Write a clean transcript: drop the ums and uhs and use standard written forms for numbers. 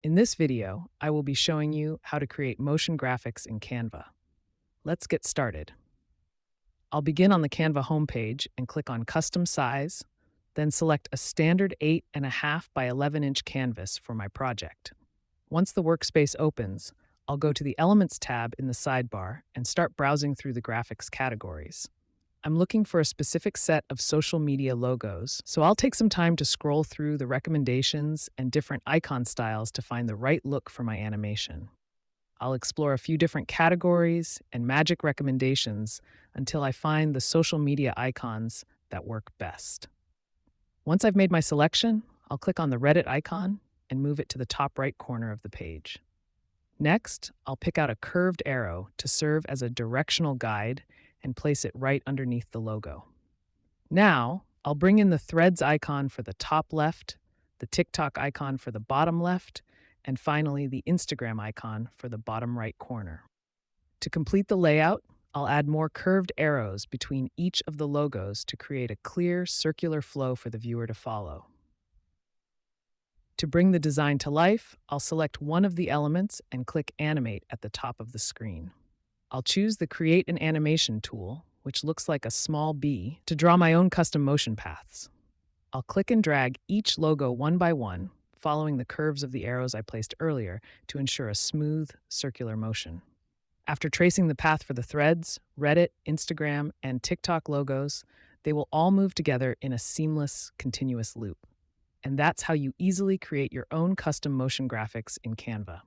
In this video, I will be showing you how to create motion graphics in Canva. Let's get started. I'll begin on the Canva homepage and click on Custom Size, then select a standard 8.5 by 11-inch canvas for my project. Once the workspace opens, I'll go to the Elements tab in the sidebar and start browsing through the graphics categories. I'm looking for a specific set of social media logos, so I'll take some time to scroll through the recommendations and different icon styles to find the right look for my animation. I'll explore a few different categories and magic recommendations until I find the social media icons that work best. Once I've made my selection, I'll click on the Reddit icon and move it to the top right corner of the page. Next, I'll pick out a curved arrow to serve as a directional guide and place it right underneath the logo. Now, I'll bring in the Threads icon for the top left, the TikTok icon for the bottom left, and finally the Instagram icon for the bottom right corner. To complete the layout, I'll add more curved arrows between each of the logos to create a clear circular flow for the viewer to follow. To bring the design to life, I'll select one of the elements and click Animate at the top of the screen. I'll choose the Create an Animation tool, which looks like a small bee, to draw my own custom motion paths. I'll click and drag each logo one by one, following the curves of the arrows I placed earlier to ensure a smooth, circular motion. After tracing the path for the Threads, Reddit, Instagram, and TikTok logos, they will all move together in a seamless, continuous loop. And that's how you easily create your own custom motion graphics in Canva.